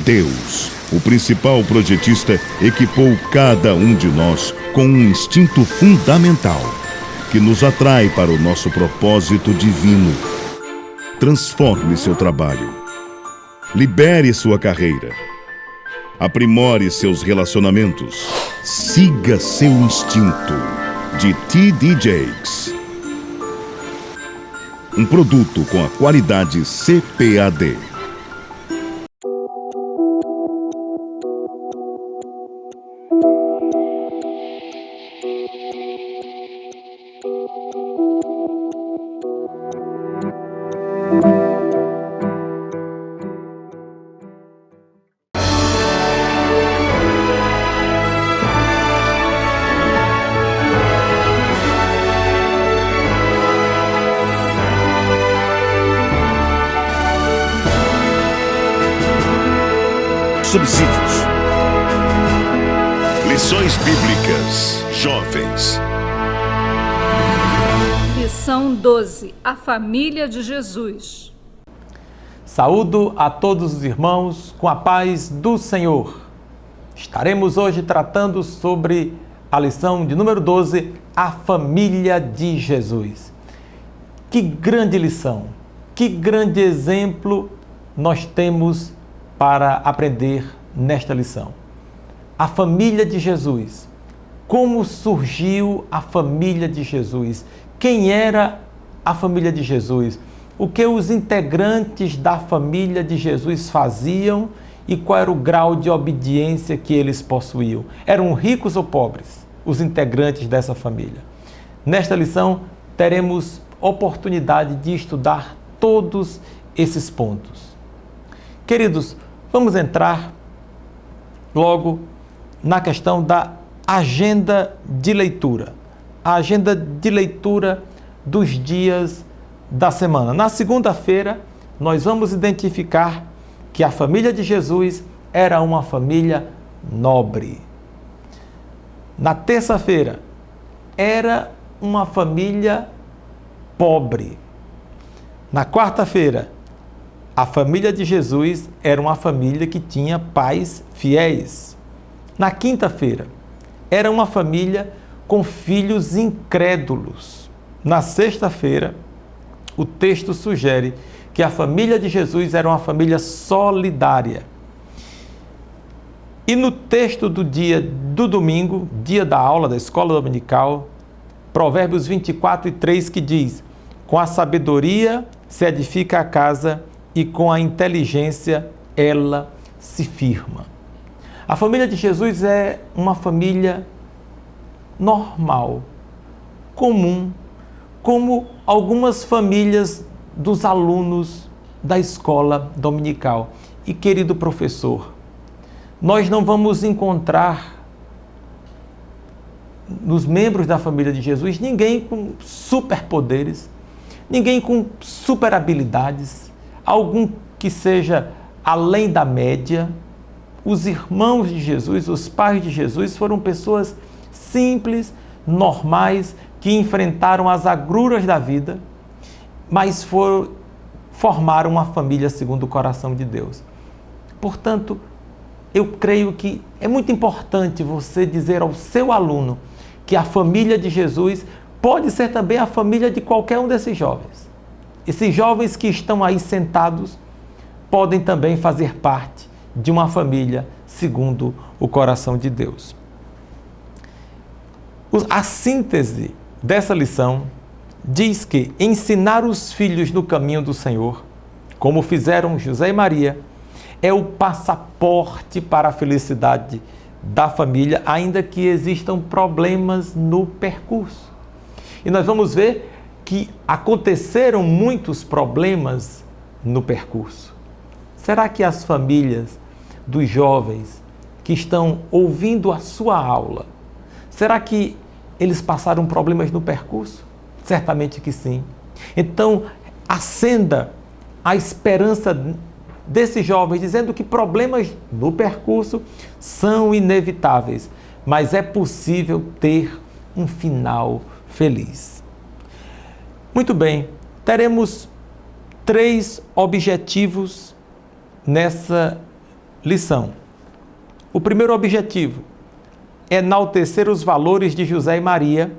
Deus, o principal projetista, equipou cada um de nós com um instinto fundamental que nos atrai para o nosso propósito divino. Transforme seu trabalho. Libere sua carreira. Aprimore seus relacionamentos. Siga seu instinto. De TD Jakes. Um produto com a qualidade CPAD. Subsídios. Lições Bíblicas Jovens. Lição 12. A família de Jesus. Saúdo a todos os irmãos com a paz do Senhor. Estaremos hoje tratando sobre a lição de número 12, a família de Jesus. Que grande lição, que grande exemplo nós temos para aprender nesta lição. A família de Jesus. Como surgiu a família de Jesus? Quem era a família de Jesus? O que os integrantes da família de Jesus faziam e qual era o grau de obediência que eles possuíam? Eram ricos ou pobres, os integrantes dessa família? Nesta lição, teremos oportunidade de estudar todos esses pontos. Queridos, vamos entrar logo na questão da agenda de leitura. A agenda de leitura dos dias da semana. Na segunda-feira, nós vamos identificar que a família de Jesus era uma família nobre. Na terça-feira, era uma família pobre. Na quarta-feira, a família de Jesus era uma família que tinha pais fiéis. Na quinta-feira, era uma família com filhos incrédulos. Na sexta-feira, o texto sugere que a família de Jesus era uma família solidária. E no texto do dia do domingo, dia da aula da escola dominical, Provérbios 24:3, que diz: com a sabedoria se edifica a casa e com a inteligência ela se firma. A família de Jesus é uma família normal, comum, como algumas famílias dos alunos da escola dominical. E, querido professor, nós não vamos encontrar nos membros da família de Jesus ninguém com superpoderes, ninguém com super habilidades, algum que seja além da média. Os irmãos de Jesus, os pais de Jesus, foram pessoas simples, normais, que enfrentaram as agruras da vida, mas formaram uma família segundo o coração de Deus. Portanto, eu creio que é muito importante você dizer ao seu aluno que a família de Jesus pode ser também a família de qualquer um desses jovens. Esses jovens que estão aí sentados podem também fazer parte de uma família segundo o coração de Deus. A síntese dessa lição diz que ensinar os filhos no caminho do Senhor, como fizeram José e Maria, é o passaporte para a felicidade da família, ainda que existam problemas no percurso. E nós vamos ver que aconteceram muitos problemas no percurso. Será que as famílias dos jovens que estão ouvindo a sua aula, será que eles passaram problemas no percurso? Certamente que sim. Então, acenda a esperança desses jovens, dizendo que problemas no percurso são inevitáveis, mas é possível ter um final feliz. Muito bem, teremos 3 objetivos nessa lição. O primeiro objetivo é enaltecer os valores de José e Maria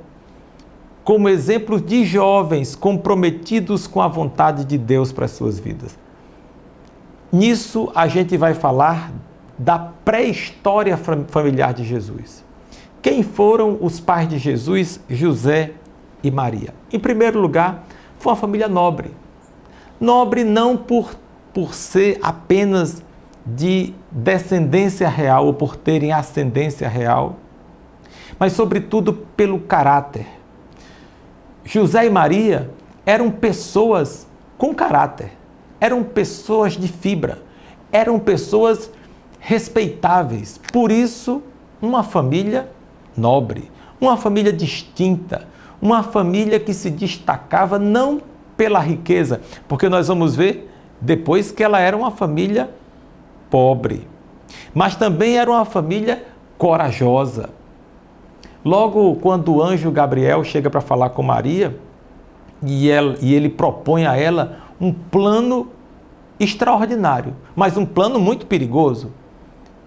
como exemplos de jovens comprometidos com a vontade de Deus para as suas vidas. Nisso a gente vai falar da pré-história familiar de Jesus. Quem foram os pais de Jesus, José e Maria? Em primeiro lugar, foi uma família nobre. Nobre não por ser apenas de descendência real ou por terem ascendência real, mas sobretudo pelo caráter. José e Maria eram pessoas com caráter, eram pessoas de fibra, eram pessoas respeitáveis. Por isso, uma família nobre, uma família distinta, uma família que se destacava não pela riqueza, porque nós vamos ver depois que ela era uma família pobre, mas também era uma família corajosa. Logo, quando o anjo Gabriel chega para falar com Maria, e ele propõe a ela um plano extraordinário, mas um plano muito perigoso,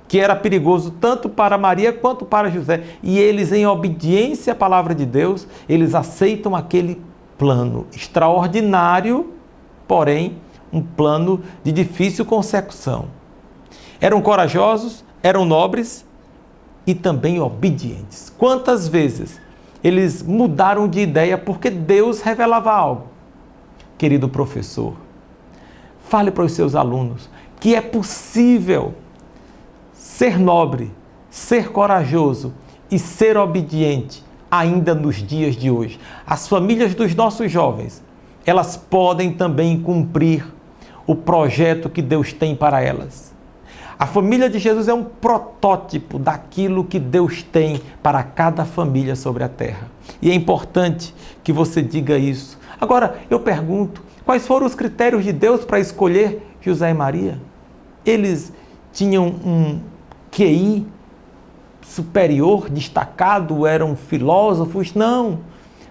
que era perigoso tanto para Maria quanto para José. E eles, em obediência à palavra de Deus, eles aceitam aquele plano extraordinário, porém, um plano de difícil consecução. Eram corajosos, eram nobres e também obedientes. Quantas vezes eles mudaram de ideia porque Deus revelava algo? Querido professor, fale para os seus alunos que é possível ser nobre, ser corajoso e ser obediente ainda nos dias de hoje. As famílias dos nossos jovens, elas podem também cumprir o projeto que Deus tem para elas. A família de Jesus é um protótipo daquilo que Deus tem para cada família sobre a terra. E é importante que você diga isso. Agora, eu pergunto, quais foram os critérios de Deus para escolher José e Maria? Eles tinham um QI superior, destacado, eram filósofos? Não.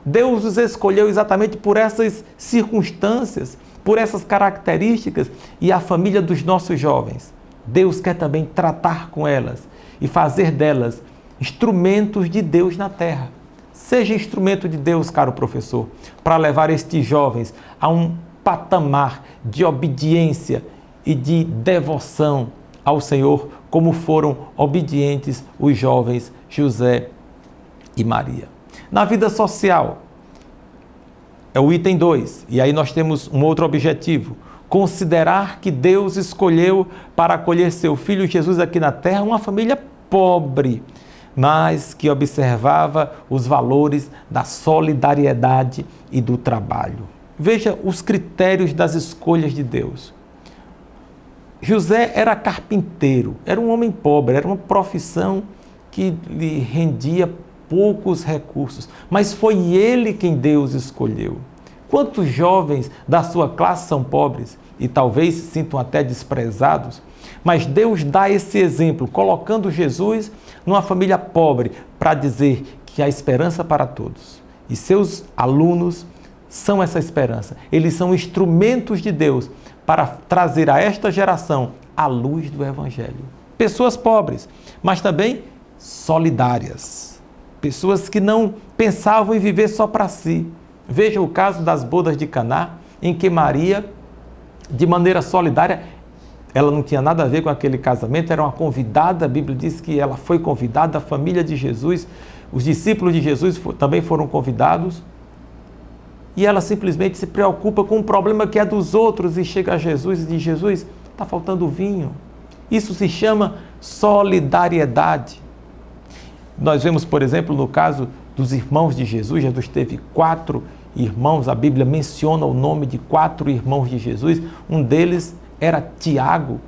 Deus os escolheu exatamente por essas circunstâncias, por essas características. E a família dos nossos jovens, Deus quer também tratar com elas e fazer delas instrumentos de Deus na terra. Seja instrumento de Deus, caro professor, para levar estes jovens a um patamar de obediência e de devoção ao Senhor, como foram obedientes os jovens José e Maria. Na vida social, é o item 2, e aí nós temos um outro objetivo: considerar que Deus escolheu para acolher seu filho Jesus aqui na terra uma família pobre, mas que observava os valores da solidariedade e do trabalho. Veja os critérios das escolhas de Deus. José era carpinteiro, era um homem pobre, era uma profissão que lhe rendia poucos recursos, mas foi ele quem Deus escolheu. Quantos jovens da sua classe são pobres e talvez se sintam até desprezados, mas Deus dá esse exemplo, colocando Jesus numa família pobre, para dizer que há esperança para todos. E seus alunos são essa esperança. Eles são instrumentos de Deus para trazer a esta geração a luz do Evangelho. Pessoas pobres, mas também solidárias. Pessoas que não pensavam em viver só para si. Veja o caso das bodas de Caná, em que Maria, de maneira solidária, ela não tinha nada a ver com aquele casamento, era uma convidada, a Bíblia diz que ela foi convidada, a família de Jesus, os discípulos de Jesus também foram convidados, e ela simplesmente se preocupa com um problema que é dos outros e chega a Jesus e diz: Jesus, está faltando vinho. Isso se chama solidariedade. Nós vemos, por exemplo, no caso dos irmãos de Jesus, Jesus teve 4 irmãos, a Bíblia menciona o nome de 4 irmãos de Jesus, um deles era Tiago,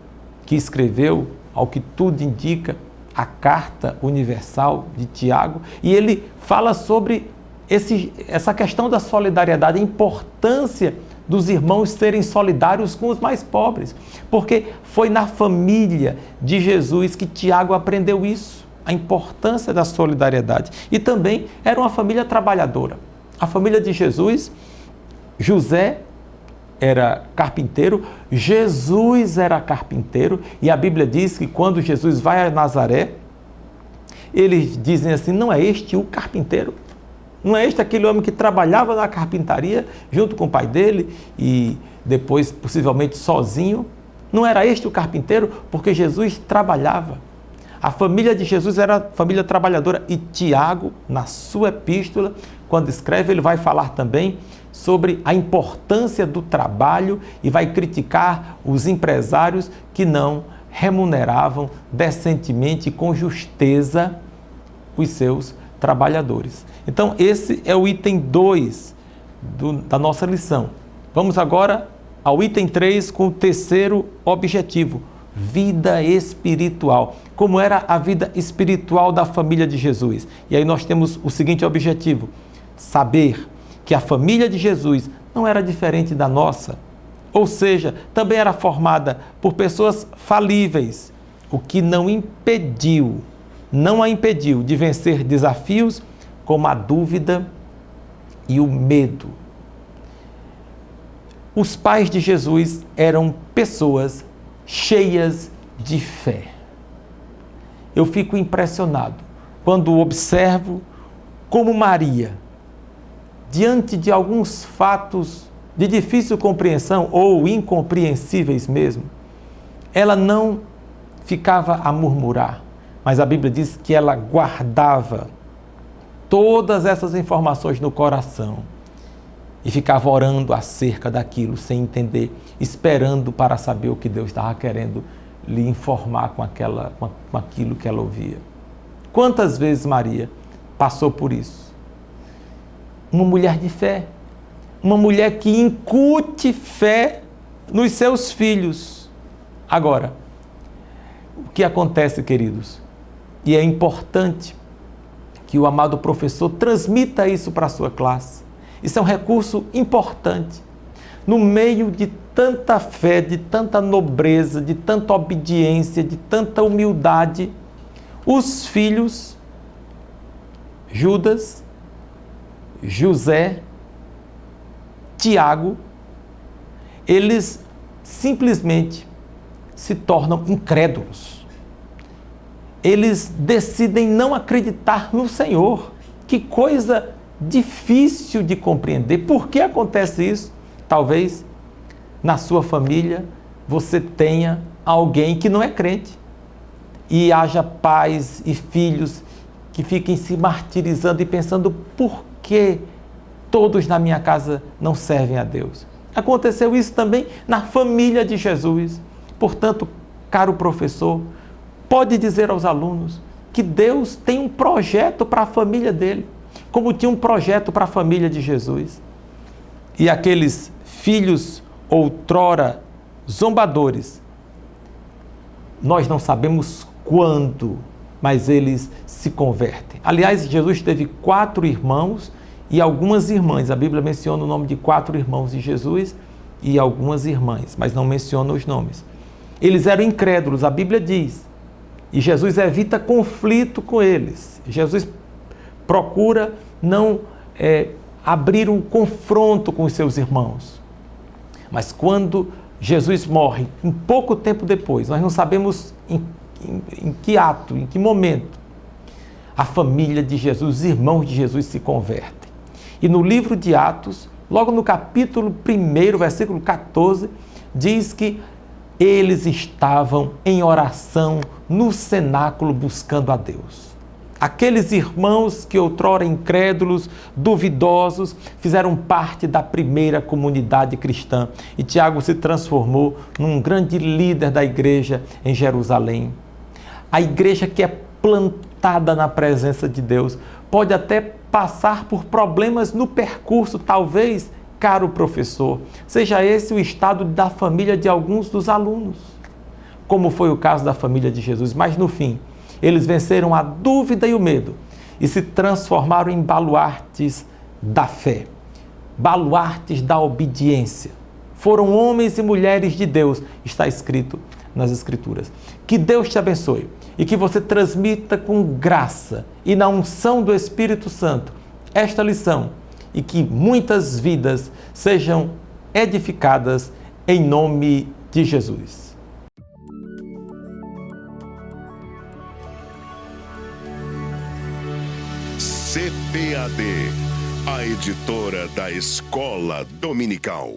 que escreveu, ao que tudo indica, a Carta Universal de Tiago, e ele fala sobre essa questão da solidariedade, a importância dos irmãos serem solidários com os mais pobres, porque foi na família de Jesus que Tiago aprendeu isso, a importância da solidariedade. E também era uma família trabalhadora. A família de Jesus, José era carpinteiro, Jesus era carpinteiro, e a Bíblia diz que quando Jesus vai a Nazaré, eles dizem assim: não é este o carpinteiro? Não é este aquele homem que trabalhava na carpintaria junto com o pai dele e depois possivelmente sozinho? Não era este o carpinteiro? Porque Jesus trabalhava. A família de Jesus era família trabalhadora, e Tiago, na sua epístola, quando escreve, ele vai falar também sobre a importância do trabalho e vai criticar os empresários que não remuneravam decentemente e com justeza os seus trabalhadores. Então, esse é o item 2 da nossa lição. Vamos agora ao item 3 com o terceiro objetivo: vida espiritual. Como era a vida espiritual da família de Jesus? E aí nós temos o seguinte objetivo: saber que a família de Jesus não era diferente da nossa, ou seja, também era formada por pessoas falíveis, o que não a impediu de vencer desafios como a dúvida e o medo. Os pais de Jesus eram pessoas cheias de fé. Eu fico impressionado quando observo como Maria, diante de alguns fatos de difícil compreensão ou incompreensíveis mesmo, ela não ficava a murmurar, mas a Bíblia diz que ela guardava todas essas informações no coração e ficava orando acerca daquilo sem entender, esperando para saber o que Deus estava querendo lhe informar com aquilo que ela ouvia. Quantas vezes Maria passou por isso? Uma mulher de fé, uma mulher que incute fé nos seus filhos. Agora, o que acontece, queridos? E é importante que o amado professor transmita isso para a sua classe. Isso é um recurso importante. No meio de tanta fé, de tanta nobreza, de tanta obediência, de tanta humildade, os filhos, Judas, José, Tiago, eles simplesmente se tornam incrédulos. Eles decidem não acreditar no Senhor. Que coisa difícil de compreender. Por que acontece isso? Talvez na sua família você tenha alguém que não é crente e haja pais e filhos que fiquem se martirizando e pensando: por que todos na minha casa não servem a Deus? Aconteceu isso também na família de Jesus. Portanto, caro professor, pode dizer aos alunos que Deus tem um projeto para a família dele, como tinha um projeto para a família de Jesus. E aqueles filhos outrora zombadores, nós não sabemos quando, mas eles se convertem. Aliás, Jesus teve 4 irmãos e algumas irmãs. A Bíblia menciona o nome de 4 irmãos de Jesus e algumas irmãs, mas não menciona os nomes. Eles eram incrédulos, a Bíblia diz, e Jesus evita conflito com eles. Jesus procura não abrir um confronto com os seus irmãos. Mas quando Jesus morre, um pouco tempo depois, nós não sabemos em que ato, em que momento, a família de Jesus, os irmãos de Jesus se convertem. E no livro de Atos, logo no capítulo 1, versículo 14, diz que eles estavam em oração no cenáculo buscando a Deus. Aqueles irmãos que outrora incrédulos, duvidosos, fizeram parte da primeira comunidade cristã. E Tiago se transformou num grande líder da igreja em Jerusalém. A igreja que é plantada na presença de Deus pode até passar por problemas no percurso, talvez, caro professor, seja esse o estado da família de alguns dos alunos, como foi o caso da família de Jesus. Mas no fim, eles venceram a dúvida e o medo e se transformaram em baluartes da fé, baluartes da obediência. Foram homens e mulheres de Deus, está escrito nas Escrituras. Que Deus te abençoe e que você transmita com graça e na unção do Espírito Santo esta lição e que muitas vidas sejam edificadas em nome de Jesus. CPAD, a editora da Escola Dominical.